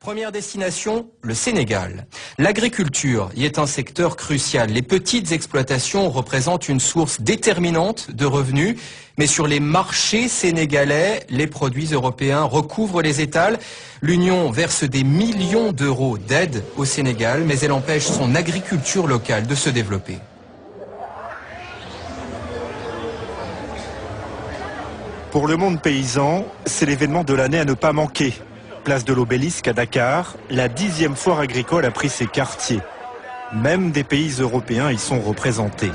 Première destination, le Sénégal. L'agriculture y est un secteur crucial. Les petites exploitations représentent une source déterminante de revenus. Mais sur les marchés sénégalais, les produits européens recouvrent les étals. L'Union verse des millions d'euros d'aide au Sénégal, mais elle empêche son agriculture locale de se développer. Pour le monde paysan, c'est l'événement de l'année à ne pas manquer. Place de l'Obélisque à Dakar, la 10e foire agricole a pris ses quartiers. Même des pays européens y sont représentés.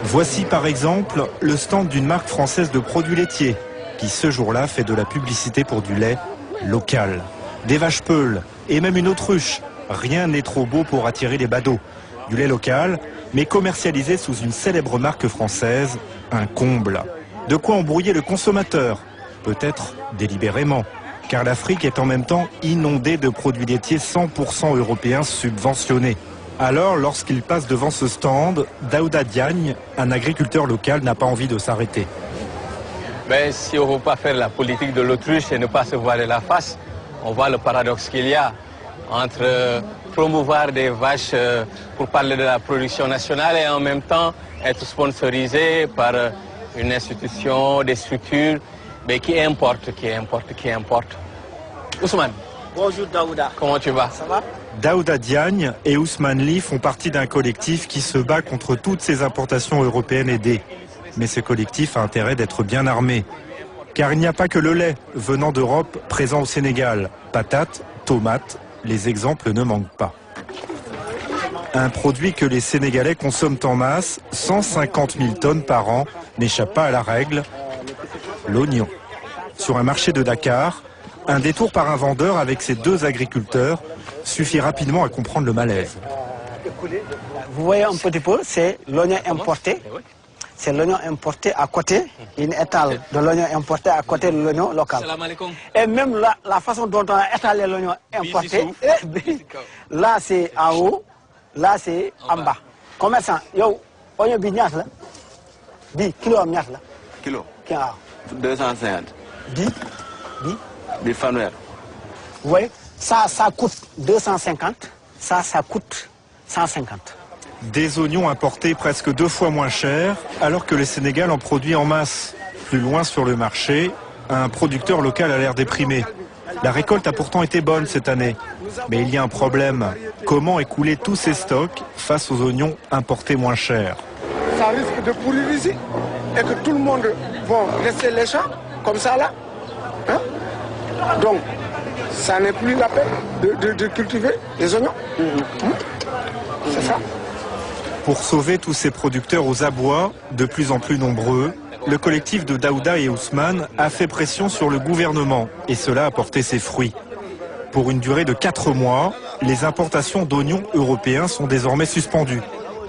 Voici par exemple le stand d'une marque française de produits laitiers, qui ce jour-là fait de la publicité pour du lait local. Des vaches peules et même une autruche. Rien n'est trop beau pour attirer les badauds. Du lait local, mais commercialisé sous une célèbre marque française, un comble. De quoi embrouiller le consommateur, peut-être délibérément, car l'Afrique est en même temps inondée de produits laitiers 100% européens subventionnés. Alors, lorsqu'il passe devant ce stand, Daouda Diagne, un agriculteur local, n'a pas envie de s'arrêter. Mais si on ne veut pas faire la politique de l'autruche et ne pas se voiler la face, on voit le paradoxe qu'il y a entre promouvoir des vaches pour parler de la production nationale et en même temps être sponsorisé par une institution, des structures, mais qui importe. Ousmane. Bonjour Daouda. Comment tu vas? Ça va? Daouda Diagne et Ousmane Ly font partie d'un collectif qui se bat contre toutes ces importations européennes aidées. Mais ce collectif a intérêt d'être bien armé. Car il n'y a pas que le lait venant d'Europe présent au Sénégal. Patates, tomates, les exemples ne manquent pas. Un produit que les Sénégalais consomment en masse, 150 000 tonnes par an, n'échappe pas à la règle, l'oignon. Sur un marché de Dakar, un détour par un vendeur avec ses deux agriculteurs suffit rapidement à comprendre le malaise. Vous voyez un petit peu, c'est l'oignon importé. C'est l'oignon importé à côté, une étale de l'oignon importé à côté de l'oignon local. Et même la façon dont on a étalé l'oignon importé, là c'est en haut, là c'est en bas. Commerçant, yo, oignon bi ñaata la? Bi kilo am ñaata la? Kilo. 250. 250. Bi fanweer. Vous voyez, ça coûte 250, ça coûte 150. Des oignons importés presque 2 fois moins chers, alors que le Sénégal en produit en masse. Plus loin sur le marché, un producteur local a l'air déprimé. La récolte a pourtant été bonne cette année. Mais il y a un problème. Comment écouler tous ces stocks face aux oignons importés moins chers? Ça risque de pourrir ici et que tout le monde va laisser les champs comme ça là. Hein? Donc, ça n'est plus la peine de cultiver les oignons. C'est ça. Pour sauver tous ces producteurs aux abois, de plus en plus nombreux, le collectif de Daouda et Ousmane a fait pression sur le gouvernement et cela a porté ses fruits. Pour une durée de 4 mois, les importations d'oignons européens sont désormais suspendues.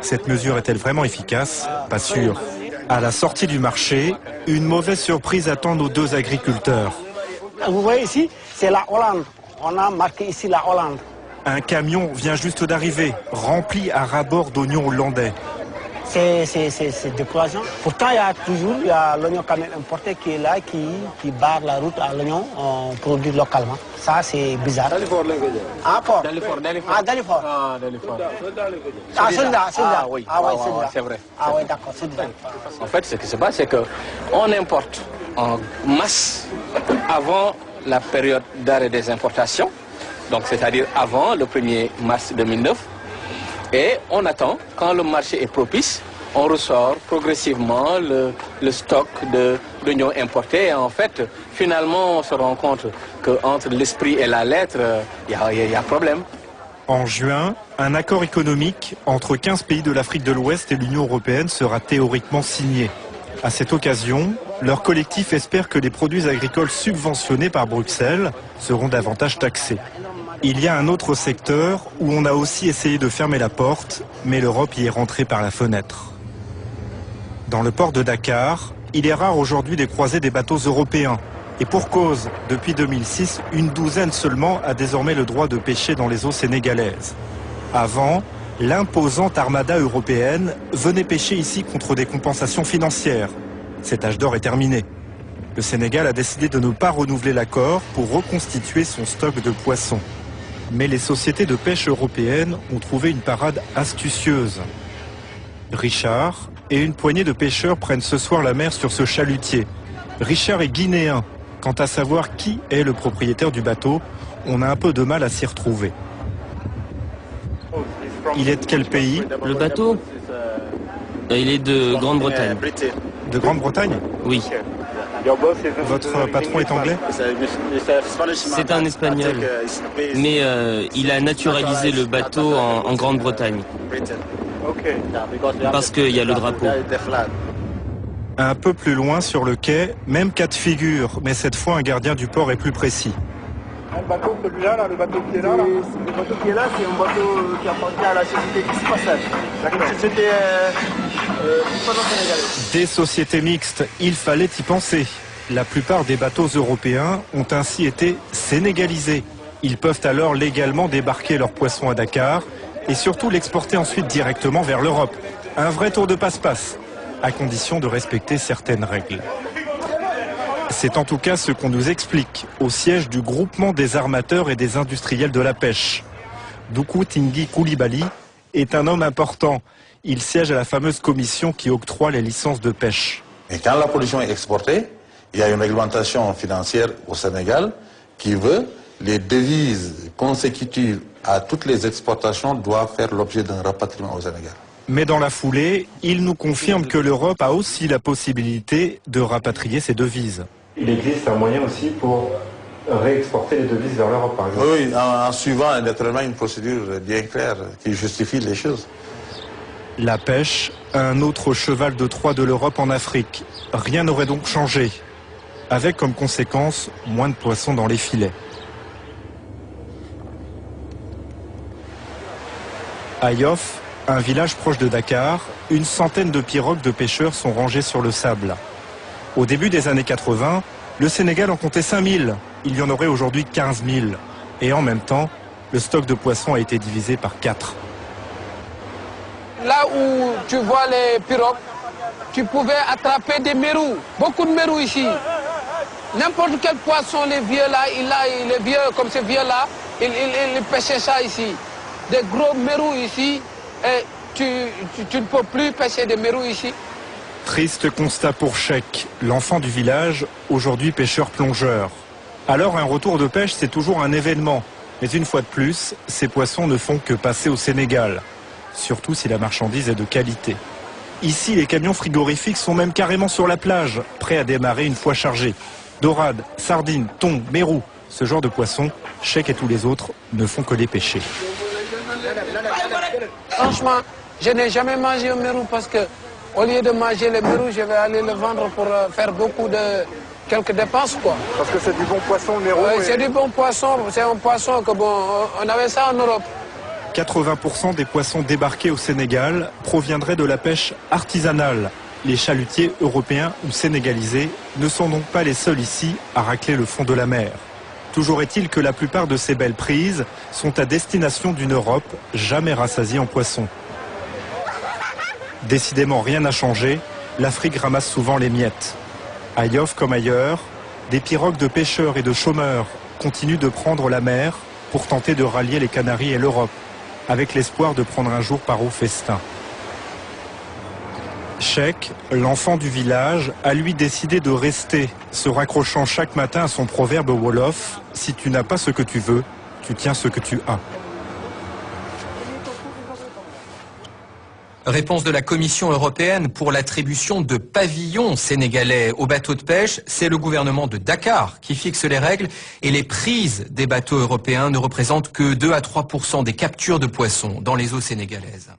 Cette mesure est-elle vraiment efficace? Pas sûr. À la sortie du marché, une mauvaise surprise attend nos deux agriculteurs. Vous voyez ici, c'est la Hollande. On a marqué ici la Hollande. Un camion vient juste d'arriver, rempli à ras-bord d'oignons hollandais. C'est décourageant. Pourtant, il y a toujours l'oignon quand même importé qui est là, qui barre la route à l'oignon produit localement. Ça, c'est bizarre. Ah, port. Ah, Dalifort. Ah, Dalifort. Ah, celui-là. Ah oui, c'est vrai. Ah oui, d'accord, c'est Dalifort. En fait, ce qui se passe, c'est qu'on importe en masse avant la période d'arrêt des importations, donc c'est-à-dire avant le 1er mars 2009, et on attend, quand le marché est propice, on ressort progressivement le stock d'oignons importés. Et en fait, finalement, on se rend compte qu'entre l'esprit et la lettre, il y a problème. En juin, un accord économique entre 15 pays de l'Afrique de l'Ouest et l'Union européenne sera théoriquement signé. À cette occasion, leur collectif espère que les produits agricoles subventionnés par Bruxelles seront davantage taxés. Il y a un autre secteur où on a aussi essayé de fermer la porte, mais l'Europe y est rentrée par la fenêtre. Dans le port de Dakar, il est rare aujourd'hui de croiser des bateaux européens. Et pour cause, depuis 2006, une douzaine seulement a désormais le droit de pêcher dans les eaux sénégalaises. Avant, l'imposante armada européenne venait pêcher ici contre des compensations financières. Cet âge d'or est terminé. Le Sénégal a décidé de ne pas renouveler l'accord pour reconstituer son stock de poissons. Mais les sociétés de pêche européennes ont trouvé une parade astucieuse. Richard et une poignée de pêcheurs prennent ce soir la mer sur ce chalutier. Richard est guinéen. Quant à savoir qui est le propriétaire du bateau, on a un peu de mal à s'y retrouver. Il est de quel pays? Le bateau, il est de Grande-Bretagne. De Grande-Bretagne? Oui. Votre patron est anglais? C'est un Espagnol, mais il a naturalisé le bateau en Grande-Bretagne. Parce qu'il y a le drapeau. Un peu plus loin sur le quai, même cas de figure, mais cette fois un gardien du port est plus précis. Le bateau, celui-là, le bateau qui est là, le bateau qui est là, c'est un bateau qui appartient à la société X-Passage. La société sénégalaise. Des sociétés mixtes, il fallait y penser. La plupart des bateaux européens ont ainsi été sénégalisés. Ils peuvent alors légalement débarquer leurs poissons à Dakar et surtout l'exporter ensuite directement vers l'Europe. Un vrai tour de passe-passe, à condition de respecter certaines règles. C'est en tout cas ce qu'on nous explique au siège du groupement des armateurs et des industriels de la pêche. Doukou Tingui Koulibaly est un homme important. Il siège à la fameuse commission qui octroie les licences de pêche. Et quand la pollution est exportée, il y a une réglementation financière au Sénégal qui veut les devises consécutives à toutes les exportations doivent faire l'objet d'un rapatriement au Sénégal. Mais dans la foulée, il nous confirme que l'Europe a aussi la possibilité de rapatrier ses devises. Il existe un moyen aussi pour réexporter les devises vers l'Europe, par exemple. Oui, en suivant naturellement une procédure bien claire qui justifie les choses. La pêche, un autre cheval de Troie de l'Europe en Afrique. Rien n'aurait donc changé, avec comme conséquence moins de poissons dans les filets. À Yoff, un village proche de Dakar, une centaine de pirogues de pêcheurs sont rangées sur le sable. Au début des années 80, le Sénégal en comptait 5000. Il y en aurait aujourd'hui 15 000. Et en même temps, le stock de poissons a été divisé par 4. Là où tu vois les pirogues, tu pouvais attraper des mérous. Beaucoup de mérous ici. N'importe quel poisson, les vieux là, les vieux comme ces vieux là, ils pêchaient ça ici. Des gros mérous ici, et tu ne peux plus pêcher des mérous ici. Triste constat pour Cheikh, l'enfant du village, aujourd'hui pêcheur-plongeur. Alors un retour de pêche, c'est toujours un événement. Mais une fois de plus, ces poissons ne font que passer au Sénégal. Surtout si la marchandise est de qualité. Ici, les camions frigorifiques sont même carrément sur la plage, prêts à démarrer une fois chargés. Dorades, sardines, thon, mérous, ce genre de poissons, Cheikh et tous les autres ne font que les pêcher. Franchement, je n'ai jamais mangé un mérou parce que au lieu de manger le mérou, je vais aller le vendre pour faire quelques dépenses, quoi. Parce que c'est du bon poisson, le mérou. C'est du bon poisson, c'est un poisson que bon, on avait ça en Europe. 80% des poissons débarqués au Sénégal proviendraient de la pêche artisanale. Les chalutiers européens ou sénégalisés ne sont donc pas les seuls ici à racler le fond de la mer. Toujours est-il que la plupart de ces belles prises sont à destination d'une Europe jamais rassasiée en poissons. Décidément, rien n'a changé. L'Afrique ramasse souvent les miettes. À Yoff comme ailleurs, des pirogues de pêcheurs et de chômeurs continuent de prendre la mer pour tenter de rallier les Canaries et l'Europe, avec l'espoir de prendre un jour part au festin. Cheikh, l'enfant du village, a lui décidé de rester, se raccrochant chaque matin à son proverbe wolof « Si tu n'as pas ce que tu veux, tu tiens ce que tu as ». Réponse de la Commission européenne pour l'attribution de pavillons sénégalais aux bateaux de pêche. C'est le gouvernement de Dakar qui fixe les règles et les prises des bateaux européens ne représentent que 2 à 3% des captures de poissons dans les eaux sénégalaises.